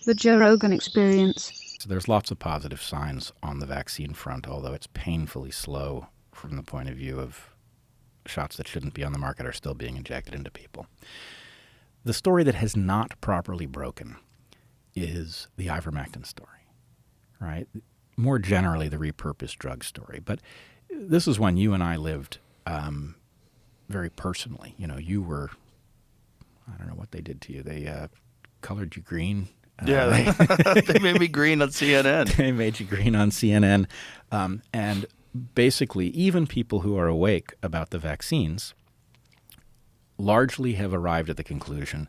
The Joe Rogan Experience. So there's lots of positive signs on the vaccine front, although it's painfully slow from the point of view of shots that shouldn't be on the market are still being injected into people. The story that has not properly broken is the ivermectin story, right? More generally, the repurposed drug story. But this is one you and I lived very personally. You know, you were, I don't know what they did to you. They colored you green. Yeah, they made me green on CNN. They made you green on CNN. And basically, even people who are awake about the vaccines largely have arrived at the conclusion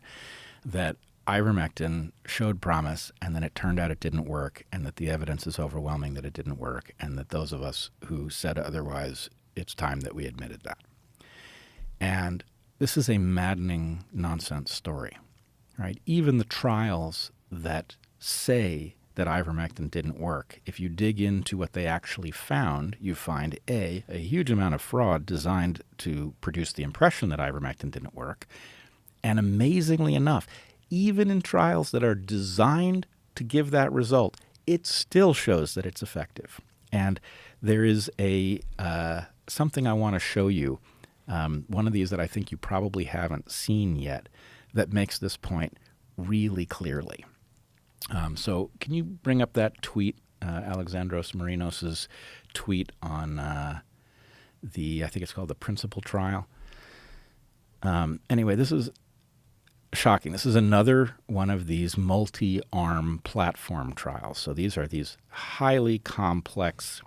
that ivermectin showed promise and then it turned out it didn't work and that the evidence is overwhelming that it didn't work and that those of us who said otherwise, it's time that we admitted that. And this is a maddening nonsense story, right? Even the trials that say that ivermectin didn't work, if you dig into what they actually found, you find a huge amount of fraud designed to produce the impression that ivermectin didn't work. And amazingly enough, even in trials that are designed to give that result, it still shows that it's effective. And there is something I want to show you, one of these that I think you probably haven't seen yet, that makes this point really clearly. So can you bring up that tweet, Alexandros Marinos' tweet on I think it's called the Principal Trial. Anyway, this is shocking. This is another one of these multi-arm platform trials. So these are these highly complex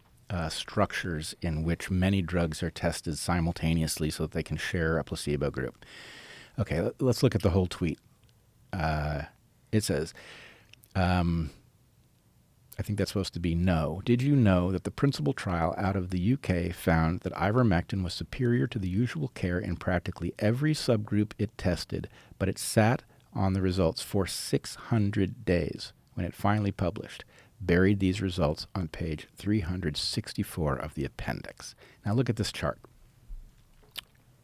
structures in which many drugs are tested simultaneously so that they can share a placebo group. Okay, let's look at the whole tweet. It says, I think that's supposed to be no. Did you know that the principal trial out of the UK found that ivermectin was superior to the usual care in practically every subgroup it tested, but it sat on the results for 600 days when it finally published? Buried these results on page 364 of the appendix. Now look at this chart.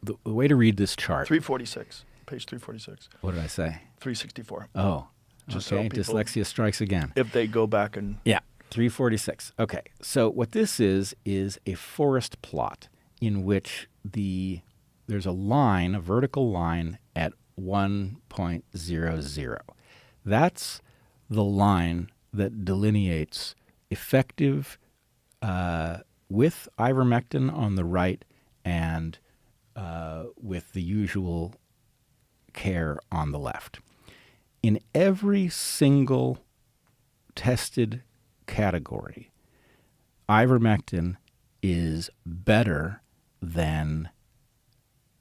The way to read this chart. 346. Page 346. What did I say? 364. Oh, Just okay. so people, dyslexia strikes again. If they go back and... Yeah, 346. Okay, so what this is a forest plot in which there's a line, a vertical line at 1.00. That's the line that delineates effective with ivermectin on the right and with the usual care on the left. In every single tested category, ivermectin is better than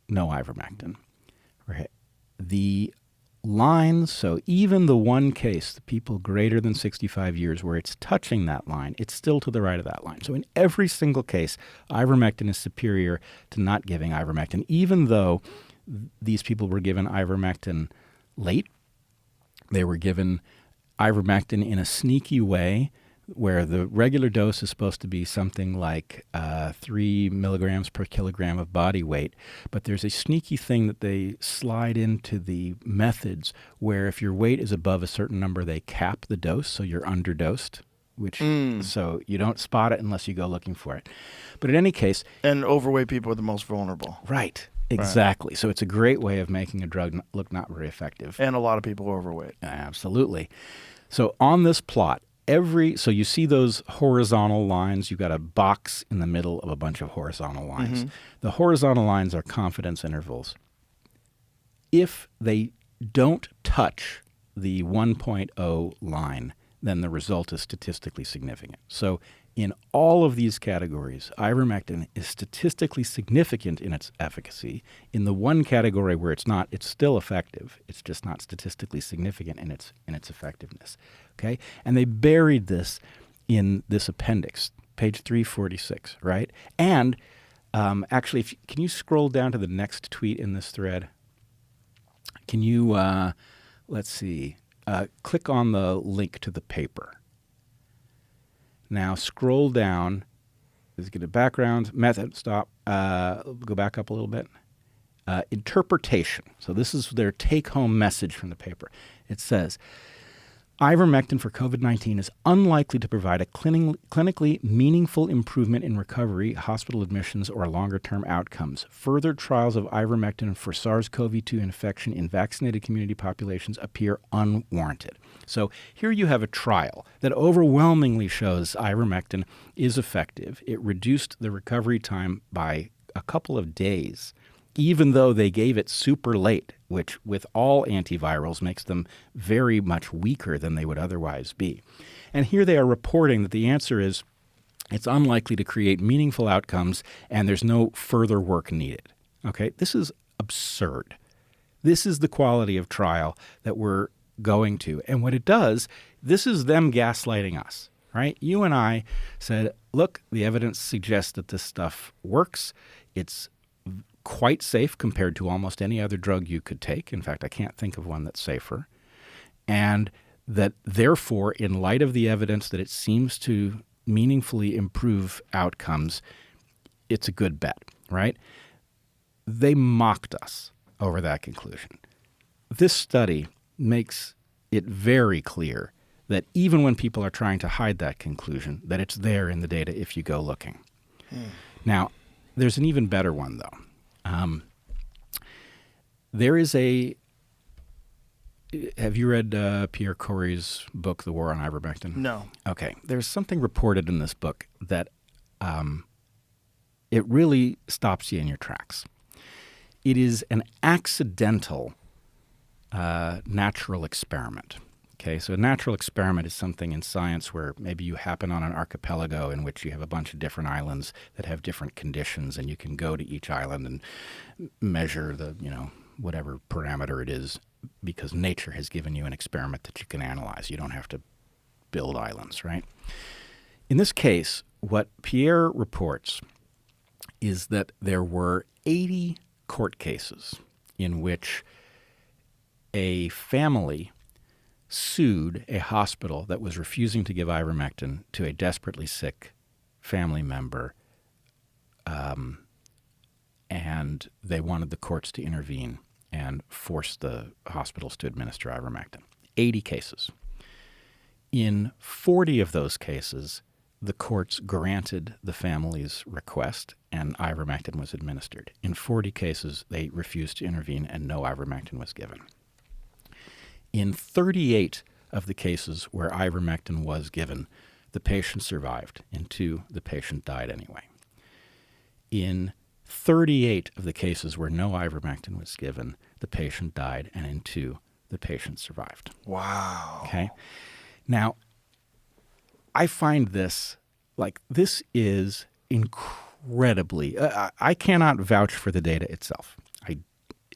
no ivermectin. Right? The lines, so even the one case, the people greater than 65 years where it's touching that line, it's still to the right of that line. So in every single case, ivermectin is superior to not giving ivermectin, even though these people were given ivermectin late. They were given ivermectin in a sneaky way where the regular dose is supposed to be something like 3 milligrams per kilogram of body weight. But there's a sneaky thing that they slide into the methods where if your weight is above a certain number, they cap the dose, so you're underdosed, so you don't spot it unless you go looking for it. But in any case... And overweight people are the most vulnerable. Right. Exactly. Right. So it's a great way of making a drug look not very effective. And a lot of people are overweight. Absolutely. So on this plot, so you see those horizontal lines. You've got a box in the middle of a bunch of horizontal lines. Mm-hmm. The horizontal lines are confidence intervals. If they don't touch the 1.0 line, then the result is statistically significant. So in all of these categories, ivermectin is statistically significant in its efficacy. In the one category where it's not, it's still effective. It's just not statistically significant in its effectiveness. Okay? And they buried this in this appendix, page 346, right? And actually, can you scroll down to the next tweet in this thread? Can you, let's see, click on the link to the paper. Now scroll down. Let's get a background, method, stop, go back up a little bit. Interpretation. So this is their take-home message from the paper. It says, Ivermectin for COVID-19 is unlikely to provide a clinically meaningful improvement in recovery, hospital admissions, or longer-term outcomes. Further trials of ivermectin for SARS-CoV-2 infection in vaccinated community populations appear unwarranted. So here you have a trial that overwhelmingly shows ivermectin is effective. It reduced the recovery time by a couple of days, even though they gave it super late, which with all antivirals makes them very much weaker than they would otherwise be. And here they are reporting that the answer is it's unlikely to create meaningful outcomes and there's no further work needed. Okay, this is absurd. This is the quality of trial that we're going to. And what it does, this is them gaslighting us, right? You and I said, look, the evidence suggests that this stuff works. It's quite safe compared to almost any other drug you could take. In fact, I can't think of one that's safer. And that therefore, in light of the evidence that it seems to meaningfully improve outcomes, it's a good bet, right? They mocked us over that conclusion. This study makes it very clear that even when people are trying to hide that conclusion, that it's there in the data if you go looking. Now, there's an even better one, though. There is have you read Pierre Corey's book, The War on Ivermectin? No. Okay. There's something reported in this book that it really stops you in your tracks. It is an accidental natural experiment. Okay, so a natural experiment is something in science where maybe you happen on an archipelago in which you have a bunch of different islands that have different conditions, and you can go to each island and measure the, whatever parameter it is, because nature has given you an experiment that you can analyze. You don't have to build islands, right? In this case, what Pierre reports is that there were 80 court cases in which a family sued a hospital that was refusing to give ivermectin to a desperately sick family member, and they wanted the courts to intervene and force the hospitals to administer ivermectin. 80 cases. In 40 of those cases, the courts granted the family's request and ivermectin was administered. In 40 cases, they refused to intervene and no ivermectin was given. In 38 of the cases where ivermectin was given, the patient survived. In 2, the patient died anyway. In 38 of the cases where no ivermectin was given, the patient died, and in 2, the patient survived. Wow. Okay? Now, I find this is incredibly, I cannot vouch for the data itself.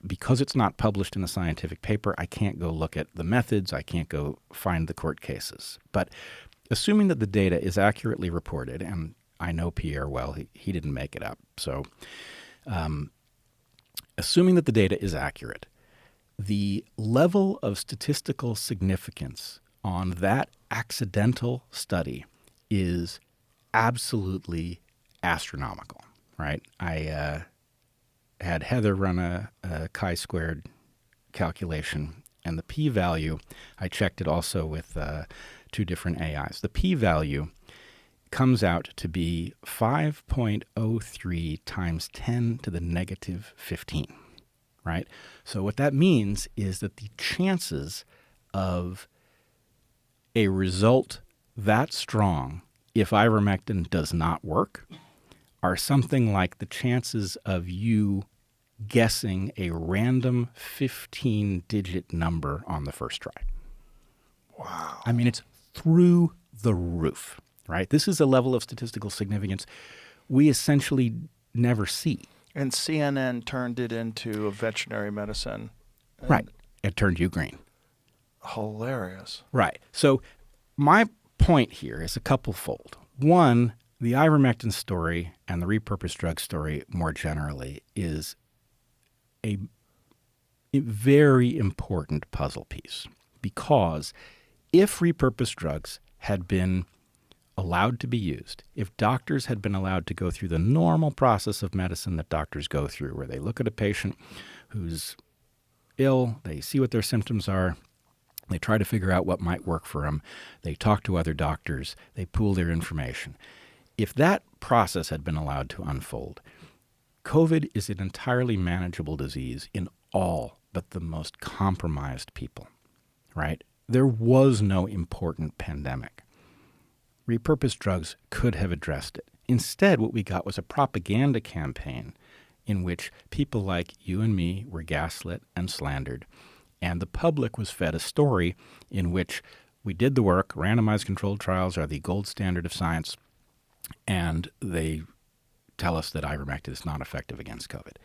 Because it's not published in a scientific paper, I can't go look at the methods. I can't go find the court cases. But assuming that the data is accurately reported, and I know Pierre well, he didn't make it up. So assuming that the data is accurate, the level of statistical significance on that accidental study is absolutely astronomical, right? I had Heather run a chi-squared calculation, and the p-value, I checked it also with 2 different AIs. The p-value comes out to be 5.03 times 10 to the negative 15, right? So what that means is that the chances of a result that strong if ivermectin does not work are something like the chances of you guessing a random 15-digit number on the first try. Wow. I mean, it's through the roof, right? This is a level of statistical significance we essentially never see. And CNN turned it into a veterinary medicine. Right. It turned you green. Hilarious. Right. So my point here is a couple-fold. One, the ivermectin story and the repurposed drug story more generally is a very important puzzle piece, because if repurposed drugs had been allowed to be used, if doctors had been allowed to go through the normal process of medicine that doctors go through, where they look at a patient who's ill, they see what their symptoms are, They try to figure out what might work for them. They talk to other doctors. They pool their information. If that process had been allowed to unfold, COVID is an entirely manageable disease in all but the most compromised people, right? There was no important pandemic. Repurposed drugs could have addressed it. Instead, what we got was a propaganda campaign in which people like you and me were gaslit and slandered, and the public was fed a story in which we did the work, randomized controlled trials are the gold standard of science, and they tell us that ivermectin is not effective against COVID.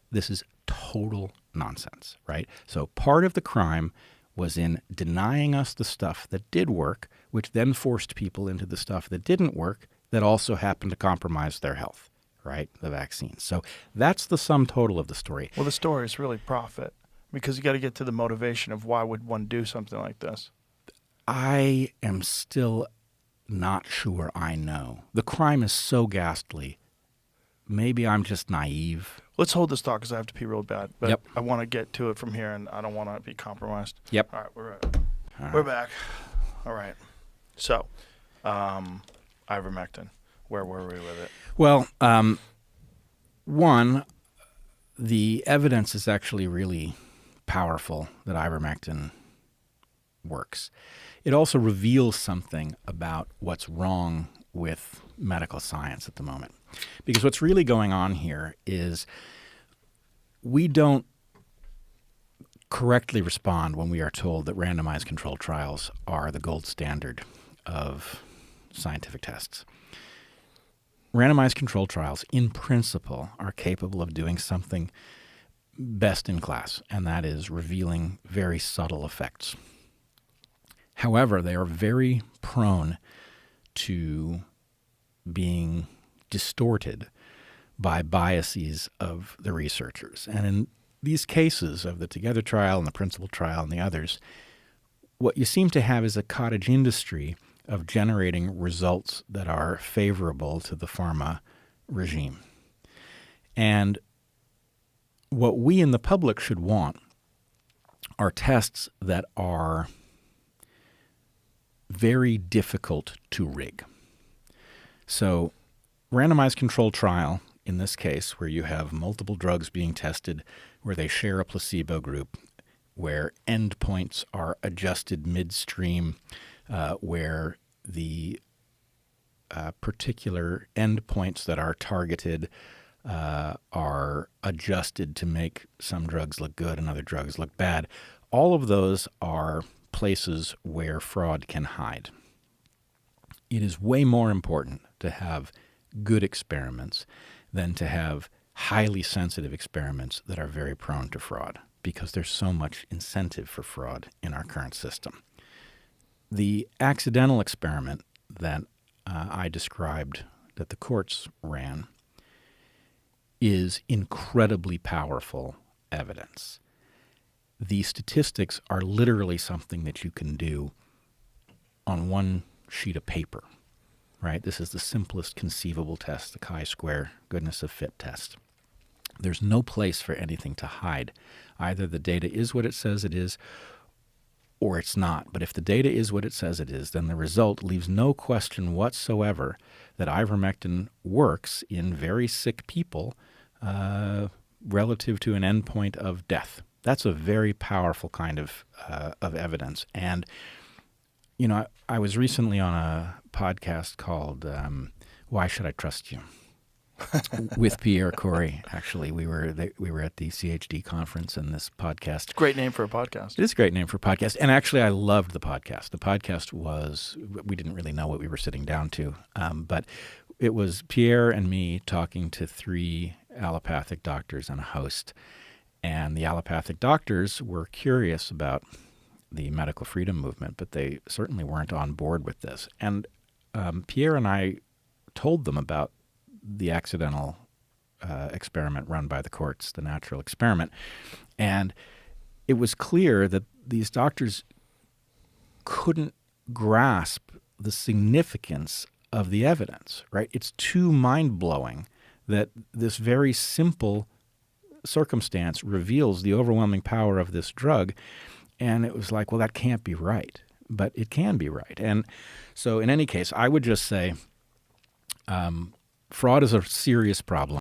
This is total nonsense, right? So part of the crime was in denying us the stuff that did work, which then forced people into the stuff that didn't work that also happened to compromise their health, right? The vaccines. So that's the sum total of the story. Well, the story is really profit, because you got to get to the motivation of why would one do something like this. I am still not sure I know. The crime is so ghastly. Maybe I'm just naive. Let's hold this thought because I have to pee real bad. But Yep. I want to get to it from here, and I don't want to be compromised. Yep. All right, we're All we're right. back. All right. So, ivermectin. Where were we with it? Well, one, the evidence is actually really powerful that ivermectin works. It also reveals something about what's wrong with medical science at the moment. Because what's really going on here is we don't correctly respond when we are told that randomized controlled trials are the gold standard of scientific tests. Randomized controlled trials, in principle, are capable of doing something best in class, and that is revealing very subtle effects. However, they are very prone to being distorted by biases of the researchers. And in these cases of the Together trial and the Principal trial and the others, what you seem to have is a cottage industry of generating results that are favorable to the pharma regime. And what we in the public should want are tests that are very difficult to rig. So, randomized controlled trial, in this case, where you have multiple drugs being tested, where they share a placebo group, where endpoints are adjusted midstream, where the particular endpoints that are targeted are adjusted to make some drugs look good and other drugs look bad. All of those are places where fraud can hide. It is way more important to have good experiments than to have highly sensitive experiments that are very prone to fraud, because there's so much incentive for fraud in our current system. The accidental experiment that I described that the courts ran is incredibly powerful evidence. The statistics are literally something that you can do on one sheet of paper, right? This is the simplest conceivable test, the chi-square goodness of fit test. There's no place for anything to hide. Either the data is what it says it is, or it's not. But if the data is what it says it is, then the result leaves no question whatsoever that ivermectin works in very sick people relative to an endpoint of death. That's a very powerful kind of evidence. And, you know, I was recently on a podcast called Why Should I Trust You? with Pierre Corey. Actually, we were at the CHD conference, and this podcast. Great name for a podcast. It is a great name for a podcast. And actually, I loved the podcast. The podcast was, we didn't really know what we were sitting down to, but it was Pierre and me talking to 3 allopathic doctors and a host. And the allopathic doctors were curious about the medical freedom movement, but they certainly weren't on board with this. And Pierre and I told them about the accidental experiment run by the courts, the natural experiment. And it was clear that these doctors couldn't grasp the significance of the evidence, right? It's too mind-blowing that this very simple circumstance reveals the overwhelming power of this drug. And it was like, well, that can't be right, but it can be right. And so in any case, I would just say fraud is a serious problem.